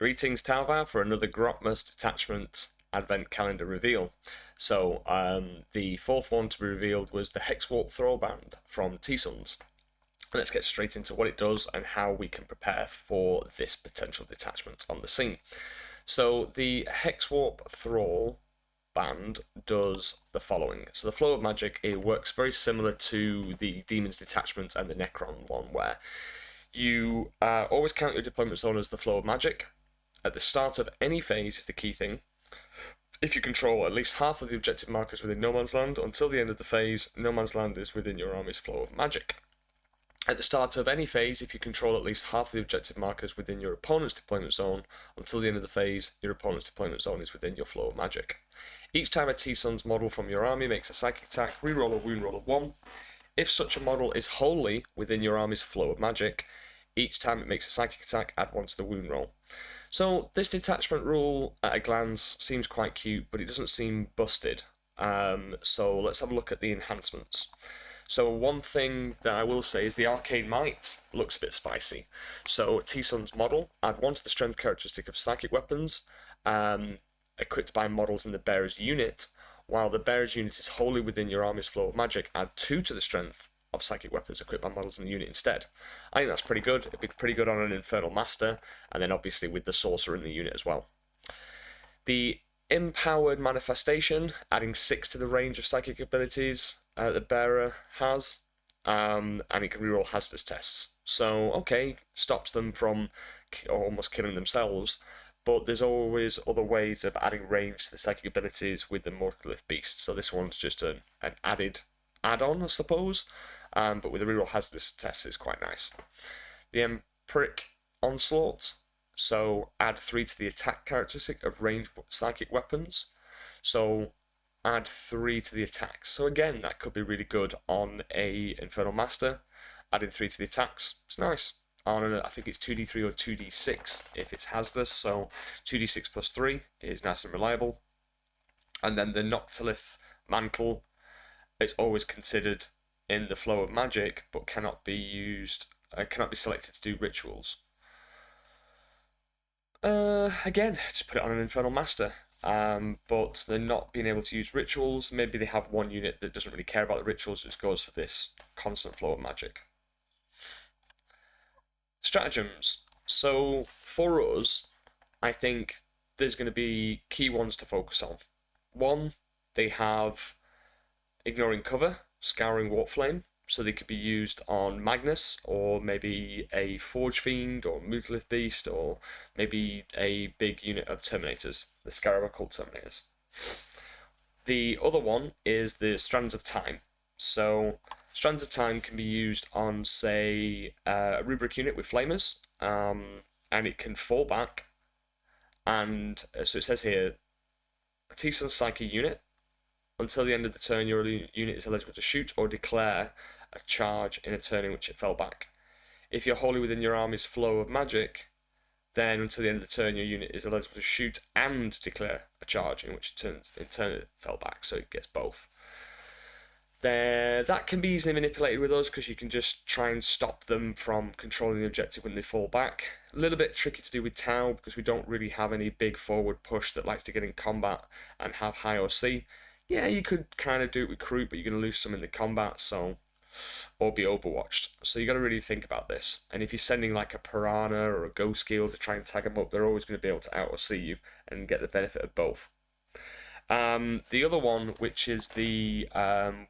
Greetings, Talvar, for another Grotmus Detachment Advent Calendar reveal. So, the fourth one to be revealed was the Hexwarp Thrallband from T-Suns. Let's get straight into what it does and how we can prepare for this potential detachment on the scene. So, the Hexwarp Thrallband does the following. So, the flow of magic, it works very similar to the Demon's Detachment and the Necron one, where you always count your deployment zone as the flow of magic. At the start of any phase is the key thing. If you control at least half of the objective markers within no man's land, until the end of the phase, no man's land is within your army's flow of magic. At the start of any phase, if you control at least half of the objective markers within your opponent's deployment zone, until the end of the phase, your opponent's deployment zone is within your flow of magic. Each time a T-Suns model from your army makes a psychic attack, reroll a wound roll of 1. If such a model is wholly within your army's flow of magic, each time it makes a psychic attack, add 1 to the wound roll. So this detachment rule at a glance seems quite cute, but it doesn't seem busted. So let's have a look at the enhancements. So one thing that I will say is the Arcane Might looks a bit spicy. So T-Sun's model, add 1 to the strength characteristic of psychic weapons, equipped by models in the bearer's unit. While the bearer's unit is wholly within your army's flow of magic, add 2 to the strength of psychic weapons equipped by models in the unit instead. I think that's pretty good. It'd be pretty good on an Infernal Master, and then obviously with the Sorcerer in the unit as well. The Empowered Manifestation, adding 6 to the range of psychic abilities the bearer has, and it can reroll hazardous tests. So, okay, stops them from almost killing themselves, but there's always other ways of adding range to the psychic abilities with the Morthalith Beast. So this one's just an added add-on, I suppose. But with the reroll hazardous test, it's quite nice. The Empiric Onslaught, so add 3 to the attack characteristic of ranged psychic weapons. So add 3 to the attacks. So again, that could be really good on a Infernal Master. Adding 3 to the attacks, it's nice. I think it's 2d3 or 2d6 if it's hazardous, so 2d6 plus 3 is nice and reliable. And then the Noctilith Mantle is always considered in the flow of magic, but cannot be used, cannot be selected to do rituals. Again, just put it on an Infernal Master. But they're not being able to use rituals. Maybe they have one unit that doesn't really care about the rituals, just goes for this constant flow of magic. Stratagems. So for us, I think there's going to be key ones to focus on. One, they have Ignoring Cover, Scouring Warpflame, so they could be used on Magnus, or maybe a Forge Fiend, or Morthalith Beast, or maybe a big unit of Terminators, the Scarab Occult Terminators. The other one is the Strands of Time. So Strands of Time can be used on, say, a Rubric unit with Flamers, and it can fall back, and so it says here, a T-Sun Psyche unit. Until the end of the turn, your unit is eligible to shoot or declare a charge in a turn in which it fell back. If you're wholly within your army's flow of magic, then until the end of the turn, your unit is eligible to shoot and declare a charge in which it fell back, so it gets both. That can be easily manipulated with us because you can just try and stop them from controlling the objective when they fall back. A little bit tricky to do with Tau because we don't really have any big forward push that likes to get in combat and have high OC. Yeah, you could kind of do it with Kroot, but you're going to lose some in the combat, so or be overwatched. So you got to really think about this. And if you're sending like a Piranha or a Ghost Skill to try and tag them up, they're always going to be able to out-OC you and get the benefit of both. The other one, which is the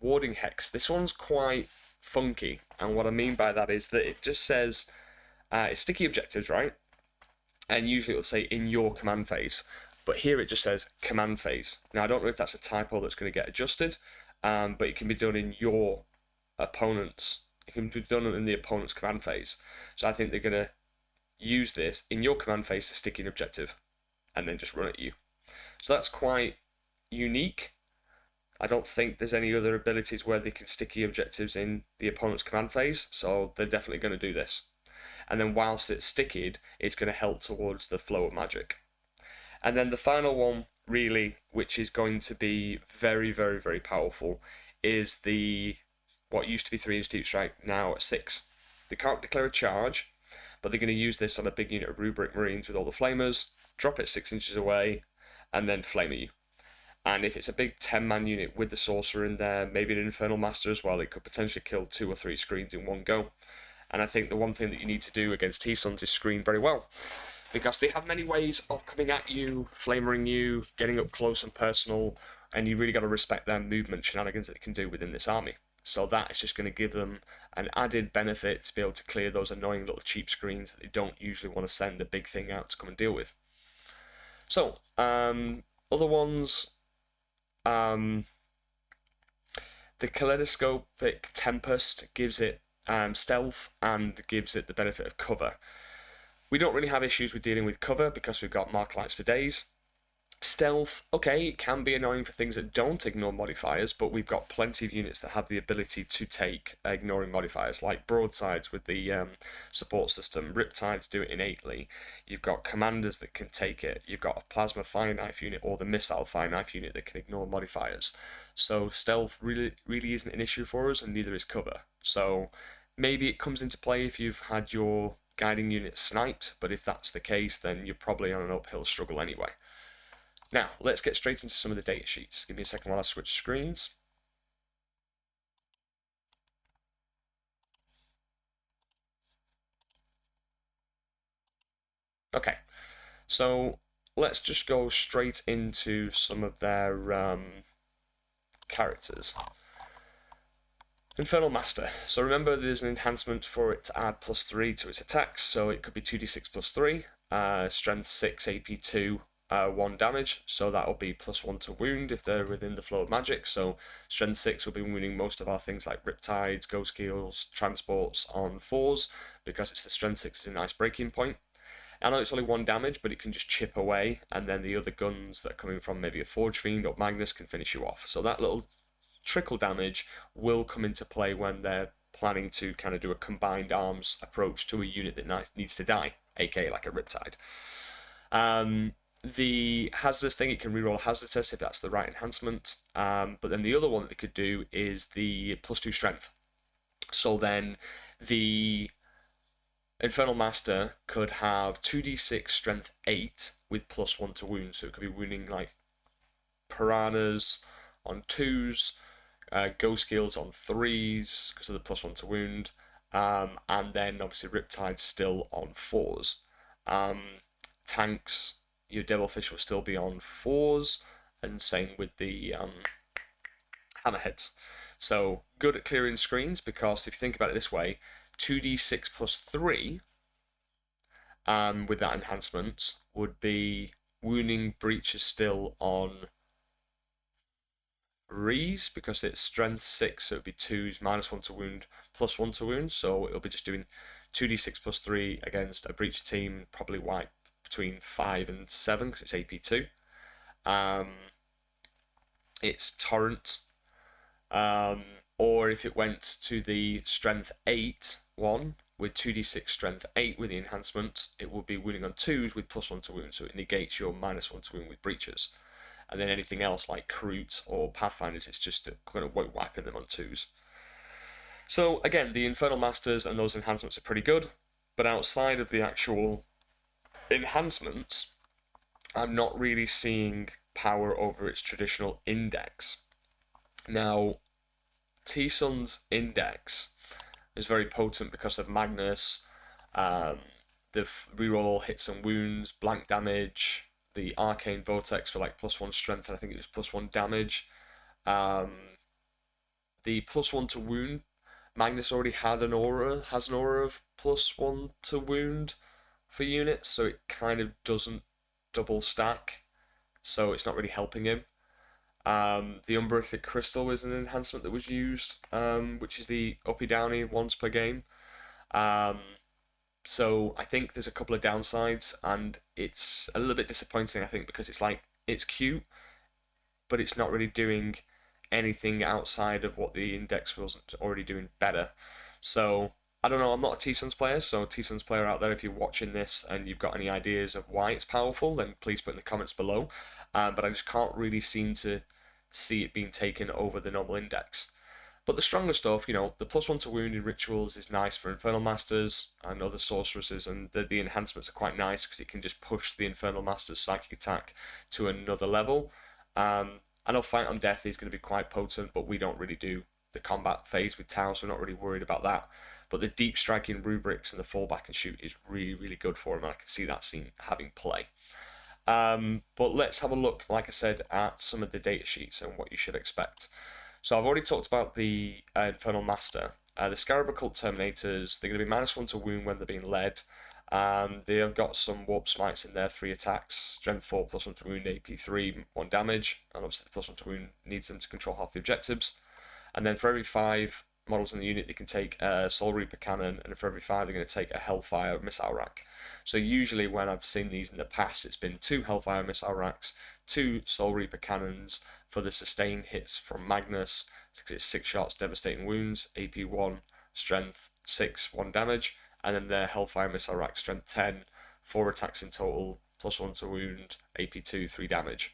Warding Hex, this one's quite funky, and what I mean by that is that it just says it's sticky objectives, right? And usually it'll say in your command phase. But here it just says command phase. Now, I don't know if that's a typo that's going to get adjusted, but it can be done in your opponent's. It can be done in the opponent's command phase. So I think they're going to use this in your command phase to stick an objective, and then just run at you. So that's quite unique. I don't think there's any other abilities where they can sticky objectives in the opponent's command phase, so they're definitely going to do this. And then whilst it's stickied, it's going to help towards the flow of magic. And then the final one, really, which is going to be very, very, very powerful, is the what used to be 3-inch deep strike, now at 6. They can't declare a charge, but they're going to use this on a big unit of Rubric Marines with all the flamers, drop it 6 inches away, and then flame you. And if it's a big 10-man unit with the Sorcerer in there, maybe an Infernal Master as well, it could potentially kill 2 or 3 screens in one go. And I think the one thing that you need to do against T-Sons is screen very well, because they have many ways of coming at you, flamering you, getting up close and personal, and you really got to respect their movement shenanigans that they can do within this army. So that is just going to give them an added benefit to be able to clear those annoying little cheap screens that they don't usually want to send a big thing out to come and deal with. So, other ones, the Kaleidoscopic Tempest gives it stealth and gives it the benefit of cover. We don't really have issues with dealing with cover because we've got Mark Lights for days. Stealth, okay, it can be annoying for things that don't ignore modifiers, but we've got plenty of units that have the ability to take ignoring modifiers, like Broadsides with the support system, Riptides do it innately, you've got Commanders that can take it, you've got a Plasma Fire Knife unit or the Missile Fire Knife unit that can ignore modifiers. So stealth really isn't an issue for us, and neither is cover. So maybe it comes into play if you've had your guiding unit sniped, but if that's the case, then you're probably on an uphill struggle anyway. Now, let's get straight into some of the data sheets. Give me a second while I switch screens. Okay, so let's just go straight into some of their characters. Infernal Master. So remember, there's an enhancement for it to add +3 to its attacks, so it could be 2d6 +3, strength 6, AP2, 1 damage, so that'll be +1 to wound if they're within the flow of magic. So strength 6 will be wounding most of our things like Riptides, Ghost Keels, Transports on 4s, because it's the strength 6 is a nice breaking point. I know it's only 1 damage, but it can just chip away, and then the other guns that are coming from maybe a Forge Fiend or Magnus can finish you off. So that little trickle damage will come into play when they're planning to kind of do a combined arms approach to a unit that needs to die, aka like a Riptide. The hazardous thing, it can reroll a hazard test if that's the right enhancement. But then the other one that they could do is the +2 strength. So then the Infernal Master could have 2d6 strength 8 with +1 to wound. So it could be wounding like Piranhas on 2s, Ghost Keels on 3s because of the +1 to wound, and then obviously Riptide still on 4s. Tanks, your Devilfish will still be on 4s, and same with the Hammerheads. So good at clearing screens, because if you think about it this way, 2d6 +3 with that enhancement would be wounding breaches still on 3s because it's strength 6, so it would be 2s, -1 to wound, +1 to wound, so it'll be just doing 2d6 +3 against a breach team, probably wipe between 5 and 7 because it's AP2. It's Torrent, or if it went to the strength 8 one with 2d6 strength 8 with the enhancement, it will be wounding on 2s with +1 to wound, so it negates your -1 to wound with breaches. And then anything else like Kroot or Pathfinders, it's just kind of wiping them on 2s. So again, the Infernal Masters and those enhancements are pretty good, but outside of the actual enhancements, I'm not really seeing power over its traditional index. Now, T-Sun's index is very potent because of Magnus, the reroll hits and wounds, blank damage, the Arcane Vortex for like +1 strength, and I think it was +1 damage. The +1 to wound, Magnus already has an aura of +1 to wound for units, so it kind of doesn't double stack, so it's not really helping him. The Umberific Crystal is an enhancement that was used, which is the uppy downy once per game. So I think there's a couple of downsides, and it's a little bit disappointing, I think, because it's cute, but it's not really doing anything outside of what the index wasn't already doing better. So I don't know, I'm not a T-Suns player, so T-Suns player out there, if you're watching this and you've got any ideas of why it's powerful, then please put in the comments below. But I just can't really seem to see it being taken over the normal index. But the stronger stuff, you know, the +1 to wound in rituals is nice for Infernal Masters and other sorceresses, and the enhancements are quite nice because it can just push the Infernal Master's psychic attack to another level. I know Fight on Death is going to be quite potent, but we don't really do the combat phase with Tau, so we're not really worried about that. But the deep striking rubrics and the fallback and shoot is really, really good for him, and I can see that scene having play. But let's have a look, like I said, at some of the data sheets and what you should expect. So I've already talked about the Infernal Master. The Scarab Occult Terminators, they're going to be -1 to wound when they're being led. They have got some Warp Smites in there, 3 attacks, Strength 4, +1 to wound, AP 3, 1 damage, and obviously the +1 to wound needs them to control half the objectives. And then for every 5 models in the unit, they can take a Soul Reaper Cannon, and for every 5, they're going to take a Hellfire Missile Rack. So usually when I've seen these in the past, it's been 2 Hellfire Missile Racks, 2 Soul Reaper Cannons for the sustained hits from Magnus, because it's 6 shots, devastating wounds, AP 1, Strength 6, 1 damage, and then their Hellfire Missile Rack, Strength 10, 4 attacks in total, +1 to wound, AP 2, 3 damage.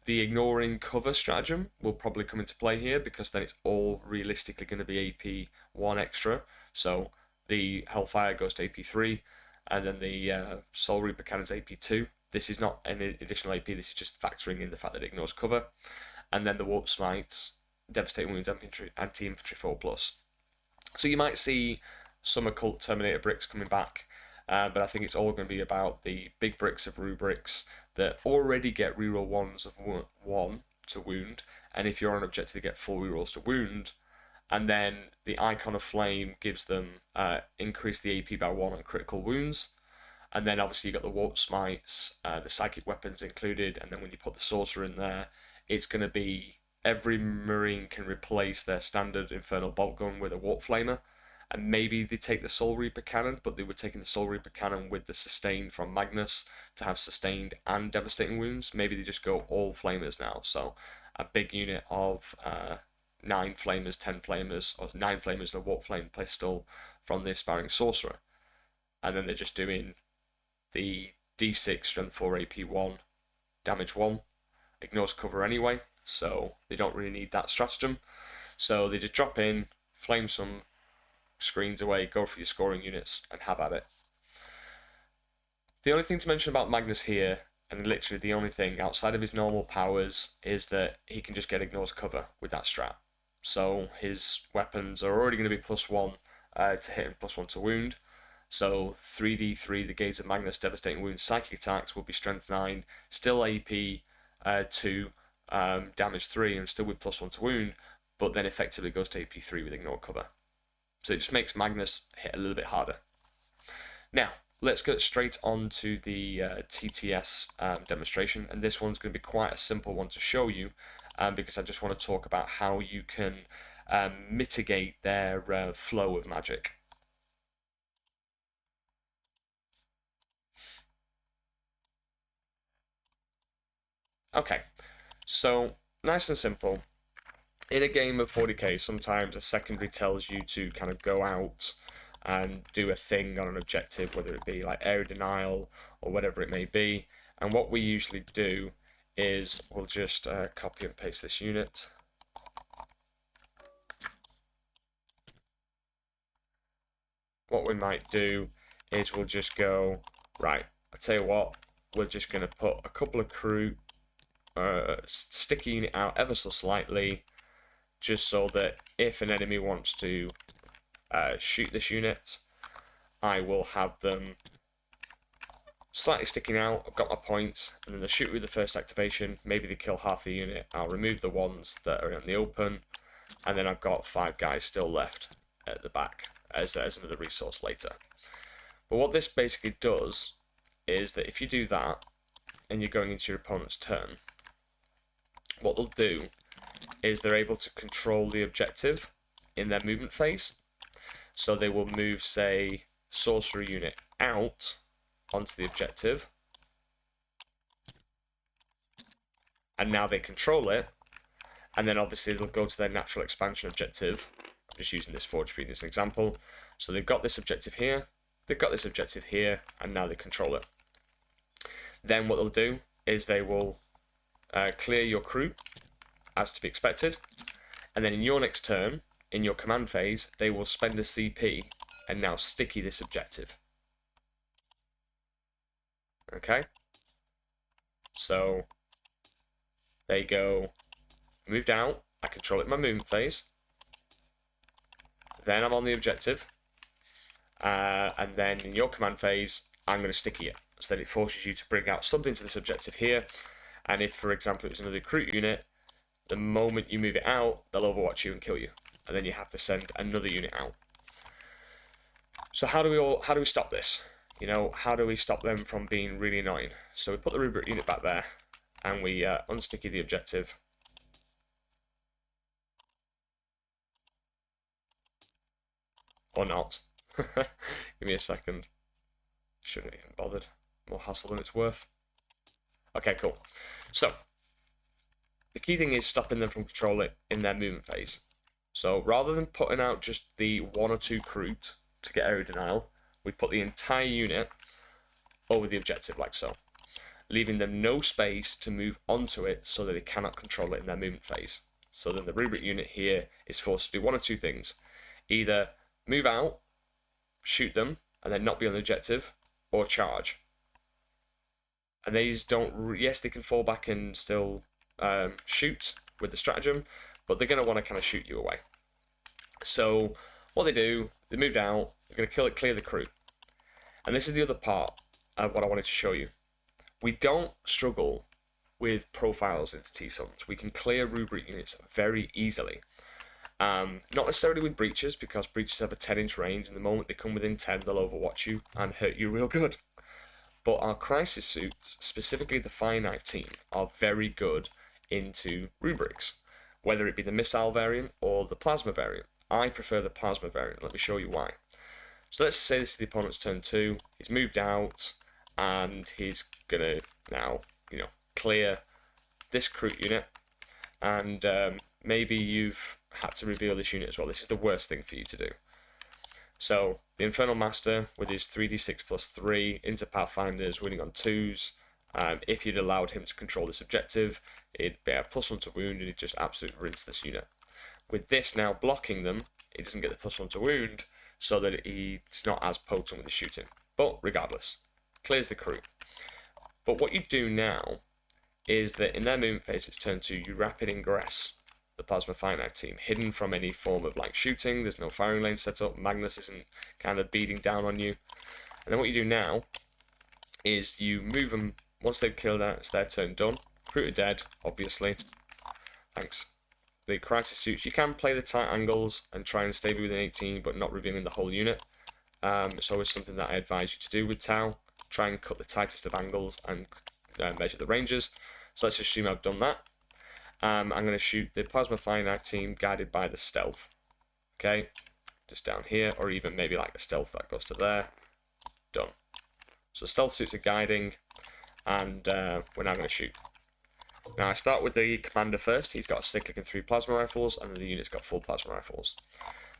The ignoring cover stratagem will probably come into play here, because then it's all realistically going to be AP 1 extra. So the Hellfire goes to AP 3, and then the Soul Reaper Cannon's AP 2. This is not any additional AP, this is just factoring in the fact that it ignores cover. And then the Warp Smites, Devastating Wounds, Anti-Infantry 4+. So you might see some Occult Terminator bricks coming back, but I think it's all going to be about the big bricks of rubrics that already get reroll 1s of 1 to wound, and if you're on objective, they get 4 rerolls to wound. And then the Icon of Flame gives them increase the AP by 1 on critical wounds. And then obviously you got the Warp Smites, the Psychic Weapons included, and then when you put the Sorcerer in there, it's going to be every Marine can replace their standard Infernal Bolt Gun with a Warp Flamer. And maybe they take the Soul Reaper Cannon, but they were taking the Soul Reaper Cannon with the Sustained from Magnus to have Sustained and Devastating Wounds. Maybe they just go all Flamers now. So a big unit of 9 Flamers, 10 Flamers, or 9 Flamers and a Warp Flame pistol from the Aspiring Sorcerer. And then they're just doing the D6, Strength 4, AP 1, Damage 1. Ignores cover anyway, so they don't really need that stratagem. So they just drop in, flame some screens away, go for your scoring units, and have at it. The only thing to mention about Magnus here, and literally the only thing outside of his normal powers, is that he can just get ignores cover with that strat. So his weapons are already going to be +1 to hit and +1 to wound. So 3d3, the Gaze of Magnus, Devastating Wounds, Psychic Attacks will be Strength 9, still AP 2, Damage 3, and still with +1 to wound, but then effectively goes to AP 3 with ignore cover. So it just makes Magnus hit a little bit harder. Now, let's get straight on to the TTS demonstration, and this one's going to be quite a simple one to show you, because I just want to talk about how you can mitigate their flow of magic. Okay, so nice and simple. In a game of 40k, sometimes a secondary tells you to kind of go out and do a thing on an objective, whether it be like area denial or whatever it may be. And what we usually do is we'll just copy and paste this unit. What we might do is we'll just go, right, I tell you what, we're just going to put a couple of crew, sticking it out ever so slightly, just so that if an enemy wants to shoot this unit, I will have them slightly sticking out. I've got my points, and then they shoot with the first activation. Maybe they kill half the unit. I'll remove the ones that are in the open, and then I've got 5 guys still left at the back as another resource later. But what this basically does is that if you do that, and you're going into your opponent's turn, what they'll do is they're able to control the objective in their movement phase. So they will move, say, sorcerer unit out onto the objective, and now they control it, and then obviously they'll go to their natural expansion objective. I'm just using this Forge Fiend as an example. So they've got this objective here, they've got this objective here, and now they control it. Then what they'll do is they will clear your crew, as to be expected, And then in your next turn, in your command phase, they will spend a CP and now sticky this objective. Okay? So they go moved out. I control it in my movement phase. Then I'm on the objective. And then in your command phase, I'm going to sticky it. So that it forces you to bring out something to this objective here. And if, for example, it was another recruit unit, the moment you move it out, they'll overwatch you and kill you. And then you have to send another unit out. So how do we stop this? You know, how do we stop them from being really annoying? So we put the rubric unit back there, and we unsticky the objective. Or not. Give me a second. Shouldn't have even bothered. More hassle than it's worth. Okay, cool. So, the key thing is stopping them from controlling it in their movement phase. So, rather than putting out just the 1 or 2 recruit to get area denial, we put the entire unit over the objective like so, leaving them no space to move onto it so that they cannot control it in their movement phase. So then the rubric unit here is forced to do 1 or 2 things. Either move out, shoot them, and then not be on the objective, or charge. And these don't, yes, they can fall back and still shoot with the stratagem, but they're going to want to kind of shoot you away. So what they do, they moved out, they're going to clear the crew. And this is the other part of what I wanted to show you. We don't struggle with profiles into T-Suns. We can clear rubric units very easily. Not necessarily with breaches, because breaches have a 10-inch range, and the moment they come within 10, they'll overwatch you and hurt you real good. But our crisis suits, specifically the finite team, are very good into rubrics, whether it be the missile variant or the plasma variant. I prefer the plasma variant. Let me show you why. So let's say this is the opponent's turn 2. He's moved out, and he's gonna now, clear this recruit unit, and maybe you've had to reveal this unit as well. This is the worst thing for you to do. So the Infernal Master with his 3d6 plus 3 into Pathfinders, winning on 2s. If you'd allowed him to control this objective, it'd be a +1 to wound, and he'd just absolutely rinse this unit. With this now blocking them, he doesn't get the +1 to wound, so that he's not as potent with the shooting. But regardless, clears the crew. But what you do now is that in their movement phase, it's turn 2, you rapid ingress the Plasma Finite team, hidden from any form of shooting. There's no firing lane set up. Magnus isn't kind of beating down on you. And then what you do now is you move them. Once they've killed that, it's their turn done. Recruit are dead, obviously. Thanks. The crisis suits, you can play the tight angles and try and stay within 18, but not revealing the whole unit. It's always something that I advise you to do with Tau. Try and cut the tightest of angles and measure the ranges. So let's assume I've done that. I'm going to shoot the Plasma Finite team guided by the stealth. Okay, just down here, or even maybe the stealth that goes to there. Done. So stealth suits are guiding, and we're now going to shoot. Now I start with the commander first. He's got a cyclic and 3 plasma rifles, and then the unit's got 4 plasma rifles.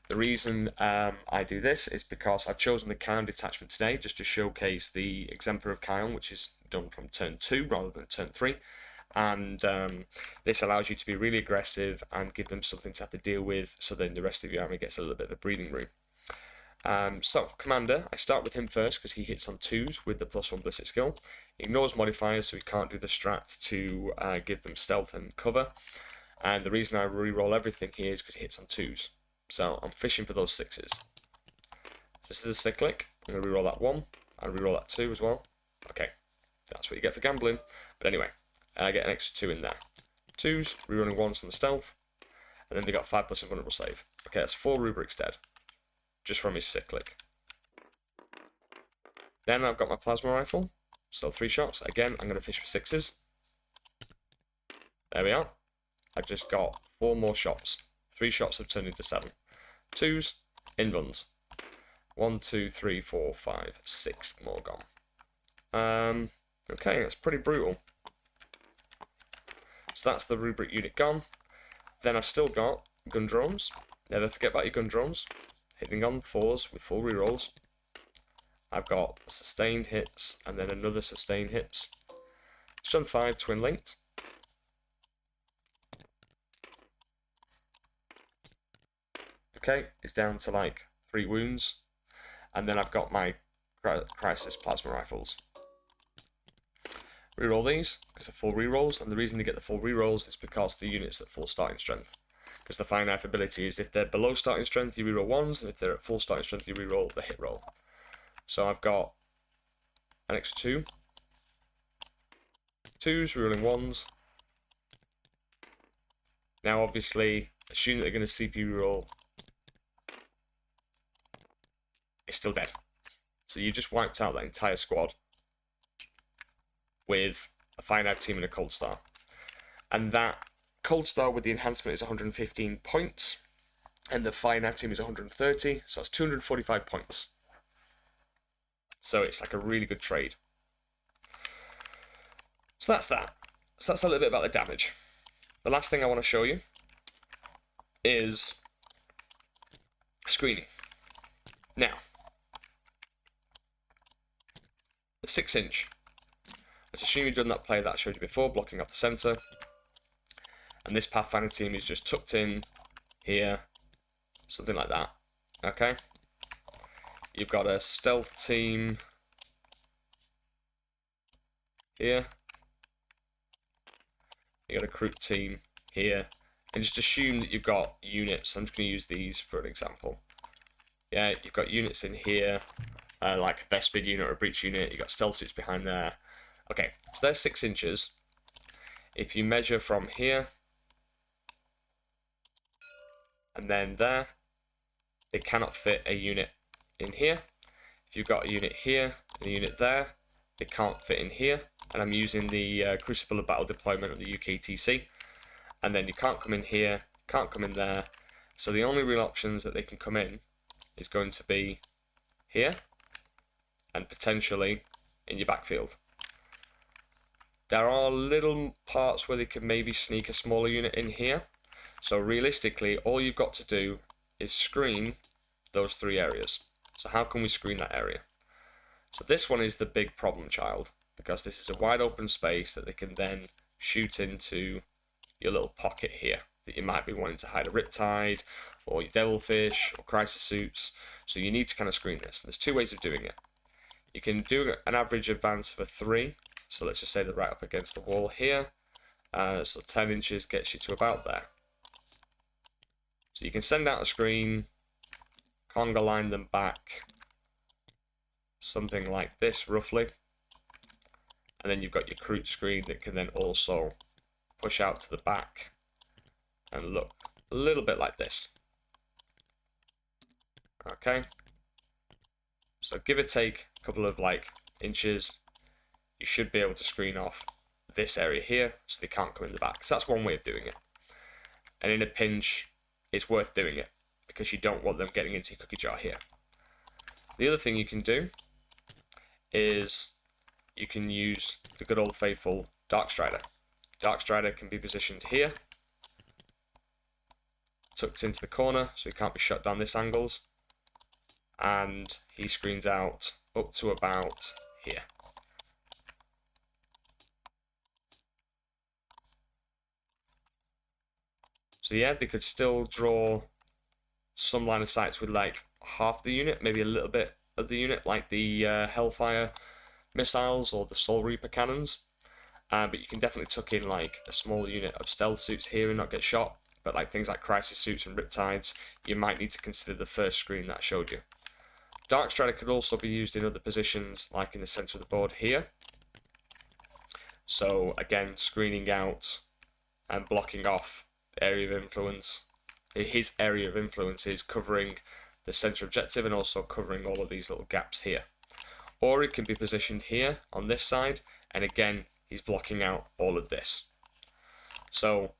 The reason I do this is because I've chosen the Kion detachment today just to showcase the Exemplar of Kion, which is done from turn 2 rather than turn 3. And this allows you to be really aggressive and give them something to have to deal with, so then the rest of your army gets a little bit of a breathing room. So, Commander, I start with him first because he hits on 2s with the +1 ballistic skill. He ignores modifiers, so he can't do the strat to give them stealth and cover. And the reason I re-roll everything here is because he hits on 2s. So, I'm fishing for those 6s. So this is a cyclic. I'm going to re-roll that 1. I'll re-roll that 2 as well. Okay, that's what you get for gambling. But anyway, I get an extra 2 in there. 2s, rerunning 1s from the stealth, and then they got 5+ invulnerable save. Okay, that's 4 rubrics dead, just from his cyclic. Then I've got my plasma rifle, so 3 shots. Again, I'm going to fish for 6s. There we are. I've just got 4 more shots. 3 shots have turned into 7. 2s, invuns. 1, 2, 3, 4, 5, 6 more gone. Okay, that's pretty brutal. So that's the rubric unit gone. Then I've still got gun drones. Never forget about your gun drones. Hitting on 4s with full rerolls. I've got sustained hits and then another sustained hits. Stun 5 twin linked. Okay, it's down to like 3 wounds. And then I've got my crisis plasma rifles. Reroll these, because they're full rerolls, and the reason they get the full rerolls is because the unit's at full starting strength. Because the fine knife ability is if they're below starting strength, you reroll 1s, and if they're at full starting strength, you reroll the hit roll. So I've got an extra 2. 2s, rerolling 1s. Now obviously, assuming they're going to CP reroll, it's still dead. So you just wiped out that entire squad with a fine knife team and a cold star. And that cold star with the enhancement is 115 points, and the fine knife team is 130, so that's 245 points. So it's like a really good trade. So that's that. So that's a little bit about the damage. The last thing I want to show you is screening. Now, the 6-inch. Let's assume you've done that play that I showed you before, blocking off the centre. And this Pathfinder team is just tucked in here, something like that. Okay? You've got a stealth team here. You've got a crew team here. And just assume that you've got units. I'm just going to use these for an example. Yeah, you've got units in here, like a Vespid unit or a Breach unit. You've got stealth suits behind there. Okay, so they're 6 inches. If you measure from here, and then there, they cannot fit a unit in here. If you've got a unit here and a unit there, they can't fit in here. And I'm using the Crucible of Battle deployment of the UKTC. And then you can't come in here, can't come in there. So the only real options that they can come in is going to be here and potentially in your backfield. There are little parts where they can maybe sneak a smaller unit in here. So realistically, all you've got to do is screen those 3 areas. So how can we screen that area? So this one is the big problem child, because this is a wide open space that they can then shoot into your little pocket here that you might be wanting to hide a Riptide or your Devilfish or Crisis Suits. So you need to kind of screen this. And there's 2 ways of doing it. You can do an average advance of a 3. So let's just say they're right up against the wall here. So 10 inches gets you to about there. So you can send out a screen, conga line them back, something like this roughly. And then you've got your croup screen that can then also push out to the back and look a little bit like this. Okay. So give or take a couple of inches, you should be able to screen off this area here so they can't come in the back. So that's one way of doing it. And in a pinch, it's worth doing it because you don't want them getting into your cookie jar here. The other thing you can do is you can use the good old faithful Darkstrider. Darkstrider can be positioned here, tucked into the corner so he can't be shot down this angles, and he screens out up to about here. So yeah, they could still draw some line of sights with half the unit, maybe a little bit of the unit, like the Hellfire missiles or the Soul Reaper cannons. But you can definitely tuck in a small unit of stealth suits here and not get shot. But things like Crisis Suits and Riptides, you might need to consider the first screen that I showed you. Darkstrider could also be used in other positions, like in the center of the board here. So again, screening out and blocking off area of influence. His area of influence is covering the center objective and also covering all of these little gaps here. Or it can be positioned here on this side, and again, he's blocking out all of this. So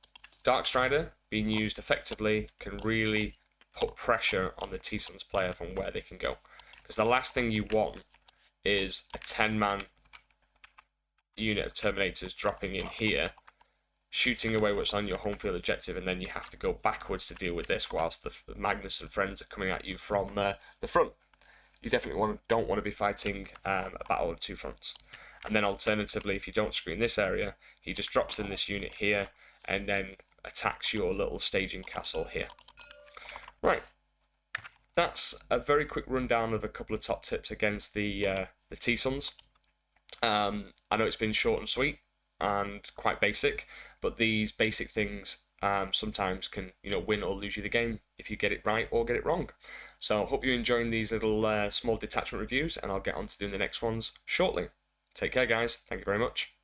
Darkstrider being used effectively can really put pressure on the T-Sons player from where they can go. Because the last thing you want is a 10-man unit of Terminators dropping in here, shooting away what's on your home field objective, and then you have to go backwards to deal with this whilst the Magnus and friends are coming at you from the front. You definitely don't want to be fighting a battle on 2 fronts. And then alternatively, if you don't screen this area, he just drops in this unit here and then attacks your little staging castle here. Right, that's a very quick rundown of a couple of top tips against the T-Suns. I know it's been short and sweet and quite basic, but these basic things sometimes can win or lose you the game if you get it right or get it wrong. So I hope you're enjoying these little small detachment reviews, and I'll get on to doing the next ones shortly. Take care, guys. Thank you very much.